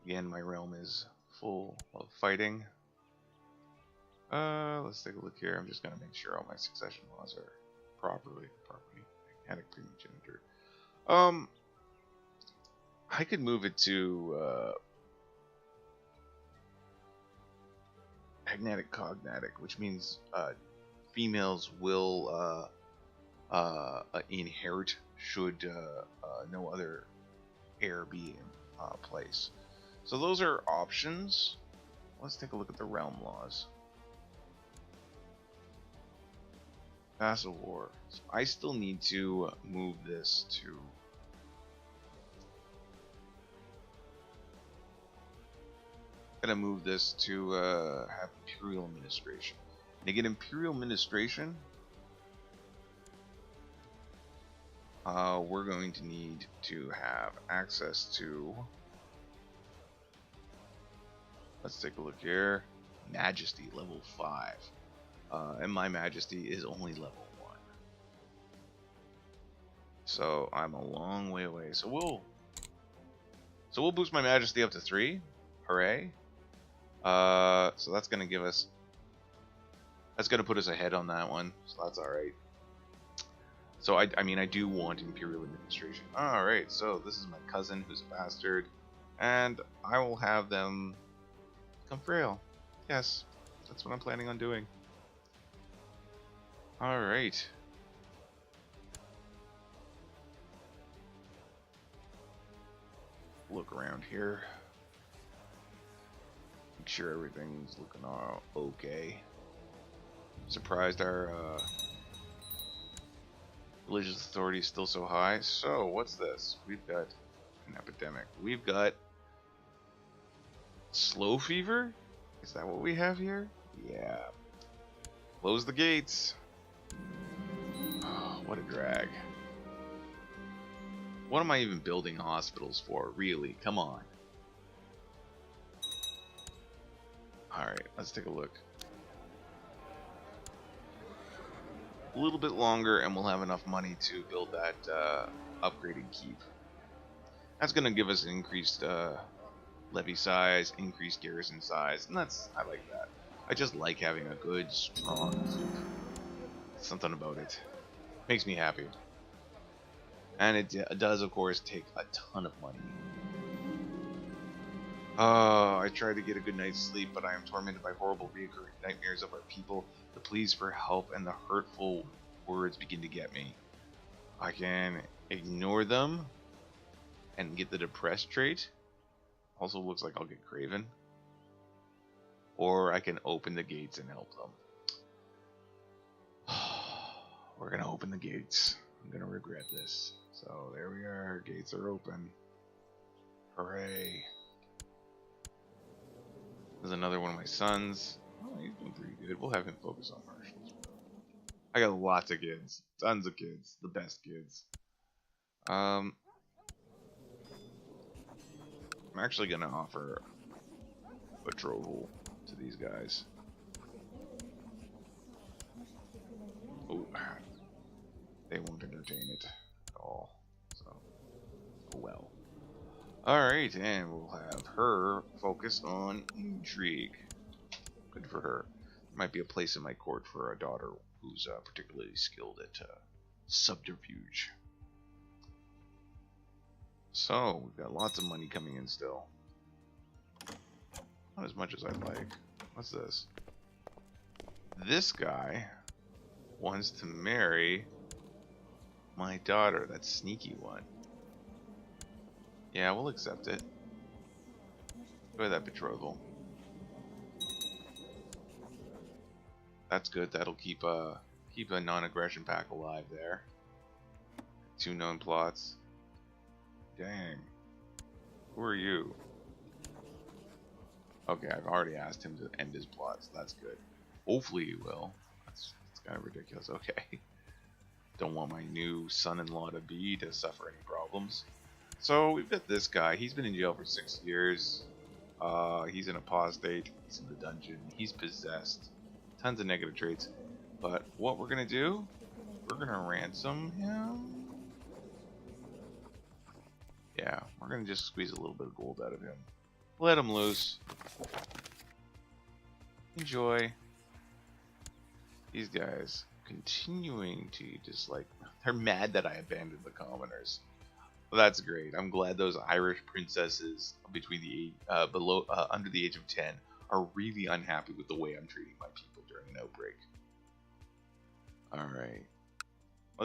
Speaker 1: again, my realm is full of fighting. Let's take a look here. I'm just gonna make sure all my succession laws are properly magnetic primogeniture. I could move it to magnetic cognatic, which means females will inherit should no other heir be in place. So those are options. Let's take a look at the realm laws. Vassal war. So I still need to move this to have imperial administration. And to get imperial administration, we're going to need to have access to, let's take a look here, Majesty level 5. And my Majesty is only level 1. So I'm a long way away. So we'll boost my Majesty up to 3. Hooray. So that's gonna give us, that's gonna put us ahead on that one. So that's alright. So I mean, I do want imperial administration. Alright, so this is my cousin who's a bastard, and I will have them become frail. Yes, that's what I'm planning on doing. Alright. Look around here. Make sure everything's looking all okay. Surprised our religious authority is still so high. So, what's this? We've got an epidemic. We've got slow fever? Is that what we have here? Yeah. Close the gates. Oh, what a drag. What am I even building hospitals for? Really? Come on. Alright, let's take a look. A little bit longer and we'll have enough money to build that upgraded keep. That's going to give us increased levy size, increased garrison size, and I like that. I just like having a good, strong keep. Something about it. Makes me happy. And it does, of course, take a ton of money. Oh, I tried to get a good night's sleep, but I am tormented by horrible recurring nightmares of our people. The pleas for help and the hurtful words begin to get me. I can ignore them and get the depressed trait. Also looks like I'll get Craven. Or I can open the gates and help them. We're gonna open the gates. I'm gonna regret this. So there we are, gates are open. Hooray. There's another one of my sons. Oh, he's doing pretty good. We'll have him focus on martials. I got lots of kids. Tons of kids. The best kids. I'm actually gonna offer betrothal to these guys. Oh, they won't entertain it at all. So, well. Alright, and we'll have her focus on intrigue. Good for her. There might be a place in my court for a daughter who's particularly skilled at subterfuge. So, we've got lots of money coming in still. Not as much as I'd like. What's this? This guy wants to marry my daughter. That sneaky one. Yeah, we'll accept it. Go ahead, that betrothal. That's good. That'll keep a non-aggression pack alive there. 2 known plots. Dang. Who are you? Okay, I've already asked him to end his plots. That's good. Hopefully he will. That's kind of ridiculous. Okay. Don't want my new son-in-law to suffer any problems. So we've got this guy. He's been in jail for 6 years. He's an apostate. He's in the dungeon. He's possessed. Tons of negative traits. But what we're gonna do? We're gonna ransom him. Yeah, we're gonna just squeeze a little bit of gold out of him. Let him loose. Enjoy. These guys continuing to just like, they're mad that I abandoned the commoners. Well, that's great. I'm glad those Irish princesses between the under the age of 10 are really unhappy with the way I'm treating my people during an outbreak. All right.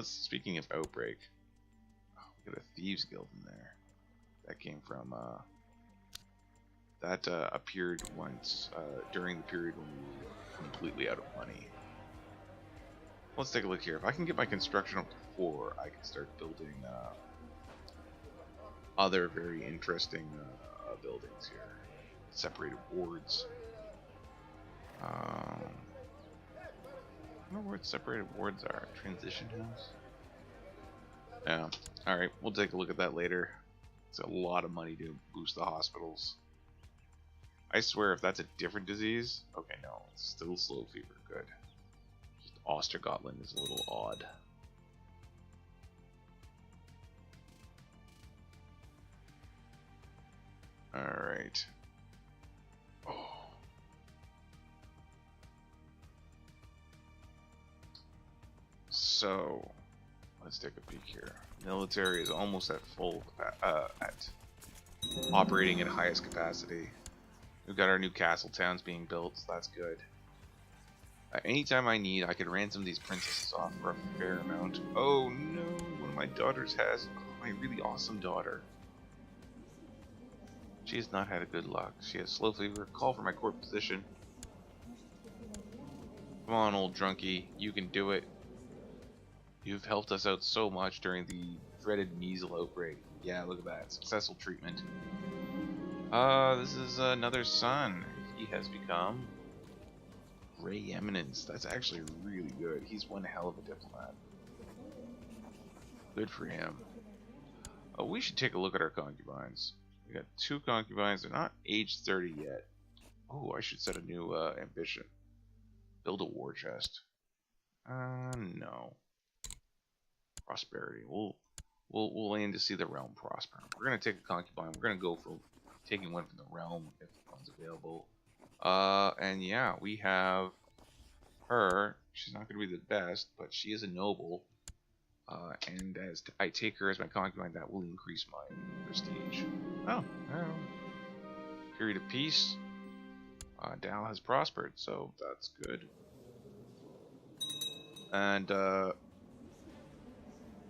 Speaker 1: Speaking of outbreak, we got a thieves guild in there. That came from that appeared once during the period when we were completely out of money. Let's take a look here. If I can get my construction up to 4, I can start building other very interesting buildings here. Separated wards. I wonder where separated wards are. Transition house? Yeah. Alright, we'll take a look at that later. It's a lot of money to boost the hospitals. I swear if that's a different disease... Okay, no. It's still slow fever. Good. Just Ostergotland is a little odd. Alright. Oh. So, let's take a peek here. Military is almost at full, operating at highest capacity. We've got our new castle towns being built, so that's good. Anytime I need, I could ransom these princesses off for a fair amount. Oh no, one of my daughters has, my really awesome daughter. She has not had a good luck. She has slow fever. Call for my court position. Come on, old drunkie. You can do it. You've helped us out so much during the dreaded measles outbreak. Yeah, look at that. Successful treatment. This is another son. He has become Grey Eminence. That's actually really good. He's one hell of a diplomat. Good for him. Oh, we should take a look at our concubines. We got 2 concubines. They're not age 30 yet. Oh, I should set a new ambition. Build a war chest. No. Prosperity. We'll aim to see the realm prosper. We're gonna take a concubine. We're gonna go for taking one from the realm if one's available. And yeah, we have her. She's not gonna be the best, but she is a noble. And as I take her as my concubine, that will increase my prestige. Oh, well. Period of peace. Dal has prospered, so that's good. And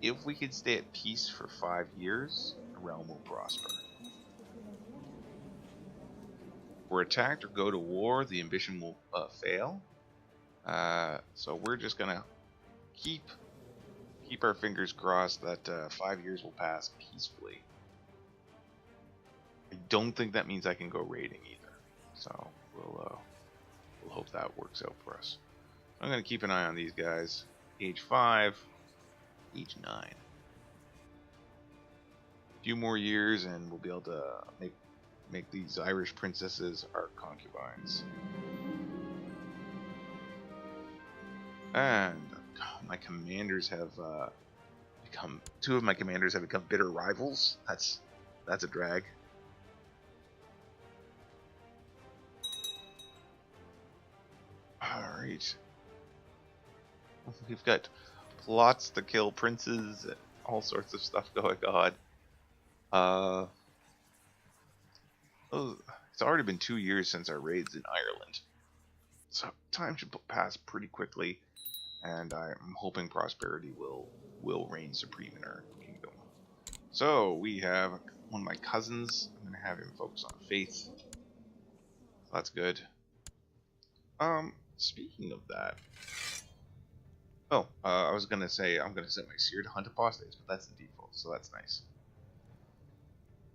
Speaker 1: if we could stay at peace for 5 years, the realm will prosper. If we're attacked or go to war, the ambition will fail. So we're just gonna keep our fingers crossed that 5 years will pass peacefully. I don't think that means I can go raiding either. So we'll hope that works out for us. I'm gonna keep an eye on these guys. Age 5, age 9. A few more years, and we'll be able to make these Irish princesses our concubines. And my commanders have become 2 of my commanders have become bitter rivals. That's a drag. All right. We've got plots to kill princes, all sorts of stuff going on. Oh, it's already been 2 years since our raids in Ireland, so time should pass pretty quickly, and I'm hoping prosperity will reign supreme in our kingdom. So we have one of my cousins. I'm going to have him focus on faith. So that's good. speaking of that, oh, I was gonna say I'm gonna set my seer to hunt apostates, but that's the default, so that's nice.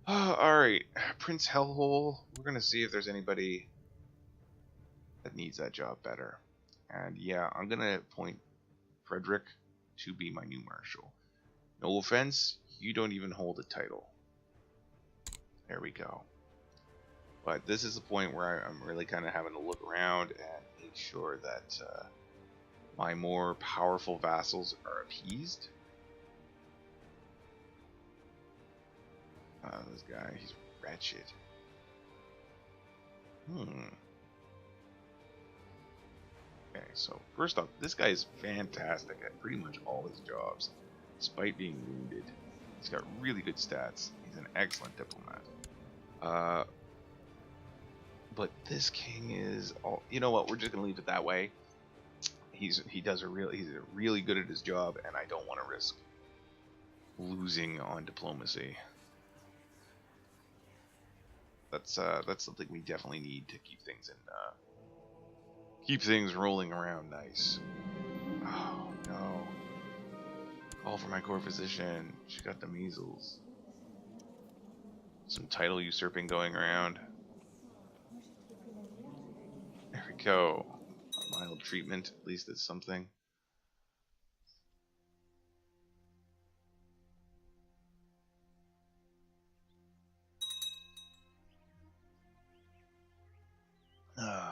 Speaker 1: Alright, Prince Hellhole. We're gonna see if there's anybody that needs that job better. And yeah, I'm gonna appoint Frederick to be my new marshal. No offense, you don't even hold a title. There we go. But this is the point where I'm really kind of having to look around and make sure that my more powerful vassals are appeased. This guy, he's wretched. Okay, so first off, this guy is fantastic at pretty much all his jobs, despite being wounded. He's got really good stats. He's an excellent diplomat. But this king is all. You know what? We're just gonna leave it that way. He's really good at his job, and I don't want to risk losing on diplomacy. That's something we definitely need to keep things keep things rolling around nice. Oh no! Call for my core physician. She got the measles. Some title usurping going around. There we go. A mild treatment, at least it's something. Alright.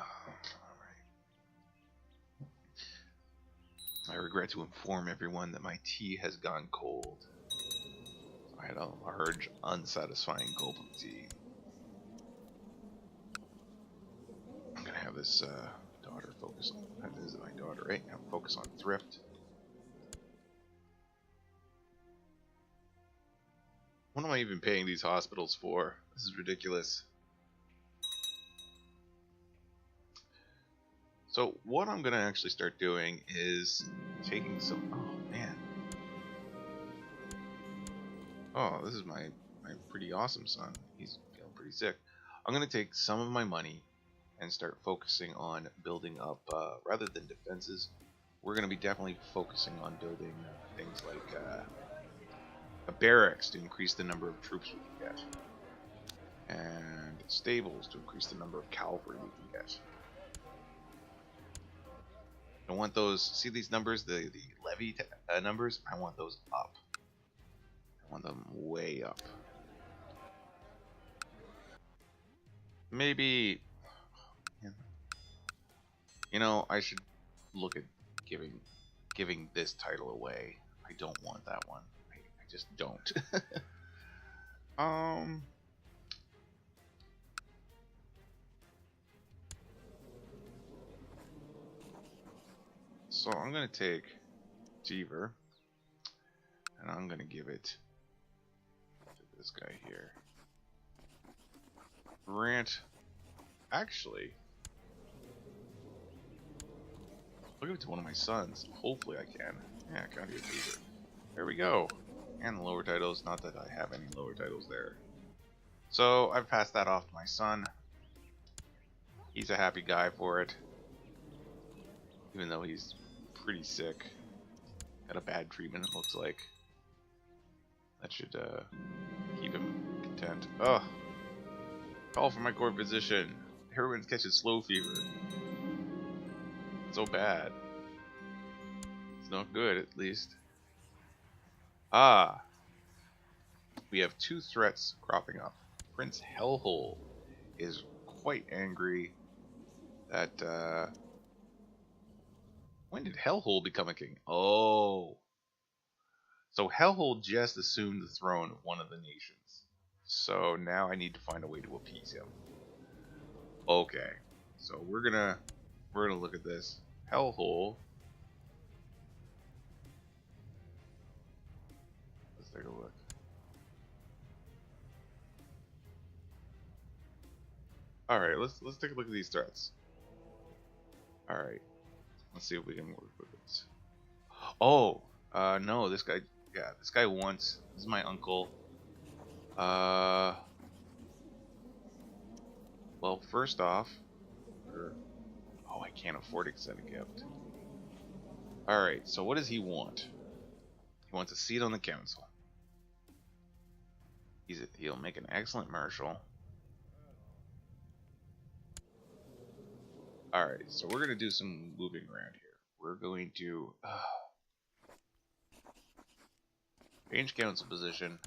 Speaker 1: I regret to inform everyone that my tea has gone cold. I had a large, unsatisfying gulp of tea. I'm gonna have this daughter focus on. This is my daughter, right? Now focus on thrift. What am I even paying these hospitals for? This is ridiculous. So what I'm gonna actually start doing is taking some. Oh man. Oh, this is my pretty awesome son. He's feeling pretty sick. I'm gonna take some of my money and start focusing on building up, rather than defenses, we're going to be definitely focusing on building things like a barracks to increase the number of troops we can get, and stables to increase the number of cavalry we can get. I want those, see these numbers, the levy numbers, I want those up. I want them way up. Maybe... You know, I should look at giving this title away. I don't want that one. I just don't. So I'm gonna take Jeever, and I'm gonna give it to this guy here. Grant. Actually, I'll give it to one of my sons. Hopefully I can. Yeah, County of Jeever. There we go. And the lower titles. Not that I have any lower titles there. So I've passed that off to my son. He's a happy guy for it. Even though he's pretty sick. Got a bad treatment, it looks like. That should keep him content. Ugh. Call for my core physician. Everyone's catching slow fever. So bad. It's not good, at least. Ah. We have two threats cropping up. Prince Hellhole is quite angry that, when did Hellhole become a king? Oh. So Hellhole just assumed the throne of one of the nations. So now I need to find a way to appease him. Okay. So we're gonna look at this. Hellhole. Let's take a look. Alright, let's take a look at these threats. Alright. Let's see if we can work with this. Oh, no, this guy, yeah, this guy wants, this is my uncle. Well, first off, oh, I can't afford to send a gift. Alright, so what does he want? He wants a seat on the council. He'll make an excellent marshal. Alright, so we're going to do some moving around here. We're going to change council position.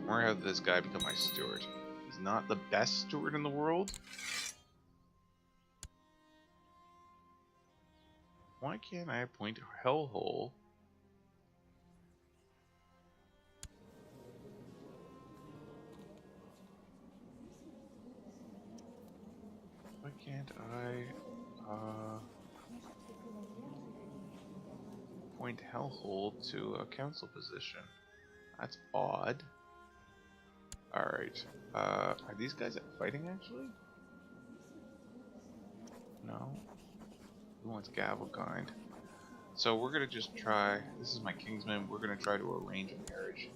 Speaker 1: We're going to have this guy become my steward. He's not the best steward in the world. Why can't I appoint Hellhole? Why can't I appoint Hellhole to a council position? That's odd. Alright. Are these guys fighting actually? No. Who wants Gavelkind? So we're gonna just try. This is my Kingsman. We're gonna try to arrange a marriage.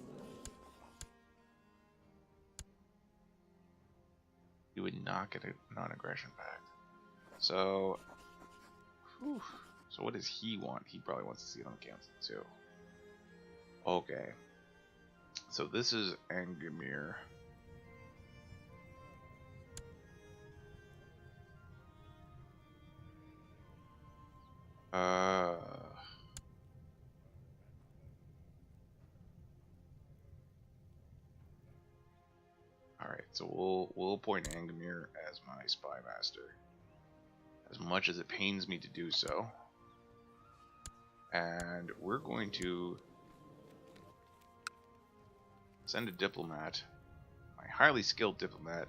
Speaker 1: He would not get a non-aggression pact. So, whew. So what does he want? He probably wants to see it on the council too. Okay. So this is Angemir. Alright, so we'll appoint Angemir as my spy master. As much as it pains me to do so. And we're going to send a diplomat, my highly skilled diplomat,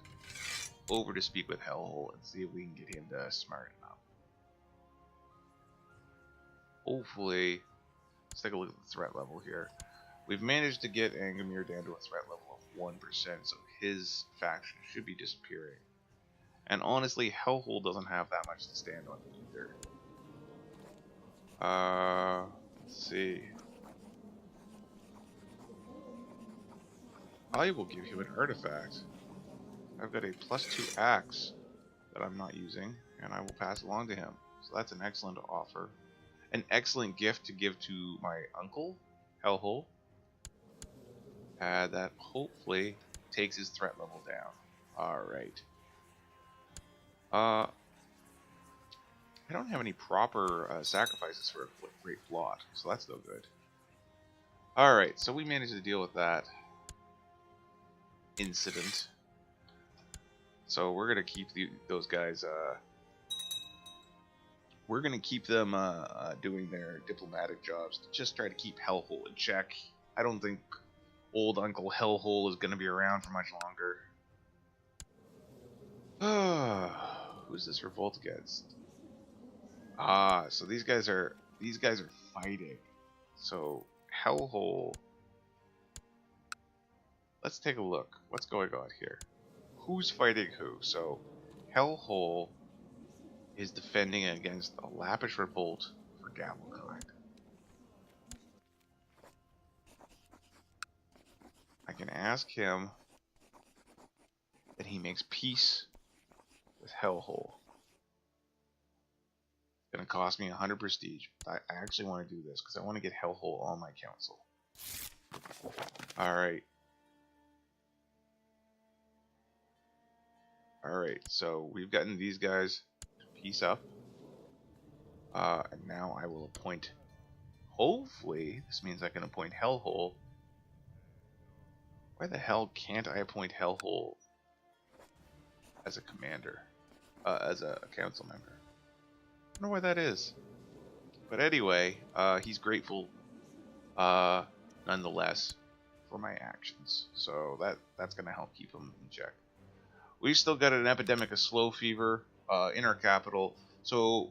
Speaker 1: over to speak with Hellhole and see if we can get him to smarten up. Hopefully, let's take a look at the threat level here. We've managed to get Angemir down to a threat level of 1%, so his faction should be disappearing. And honestly, Hellhole doesn't have that much to stand on either. Let's see. I will give him an artifact. I've got a +2 axe that I'm not using, and I will pass along to him. So that's an excellent offer. An excellent gift to give to my uncle, Hellhole. That hopefully takes his threat level down. Alright. I don't have any proper sacrifices for a great plot, so that's no good. Alright, so we managed to deal with that incident. So we're gonna keep those guys. We're gonna keep them doing their diplomatic jobs to just try to keep Hellhole in check. I don't think old Uncle Hellhole is gonna be around for much longer. Who's this revolt against? Ah, so these guys are fighting. So Hellhole. Let's take a look. What's going on here? Who's fighting who? So Hellhole is defending against a Lappish revolt for Gavelkind. I can ask him that he makes peace with Hellhole. It's gonna cost me 100 prestige. I actually want to do this because I want to get Hellhole on my council. Alright. Alright, so we've gotten these guys to peace up. And now I will appoint, hopefully, this means I can appoint Hellhole. Why the hell can't I appoint Hellhole as a commander? As a council member? I don't know why that is. But anyway, he's grateful, nonetheless, for my actions. So that's going to help keep him in check. We've still got an epidemic of slow fever in our capital. So,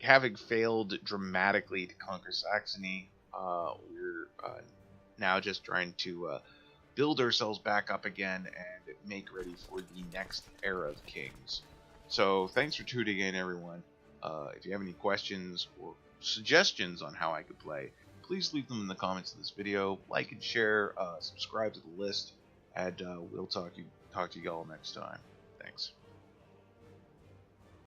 Speaker 1: having failed dramatically to conquer Saxony, we're now just trying to build ourselves back up again and make ready for the next era of kings. So, thanks for tuning in, everyone. If you have any questions or suggestions on how I could play, please leave them in the comments of this video. Like and share, subscribe to the list, and we'll talk to you all next time. Thanks.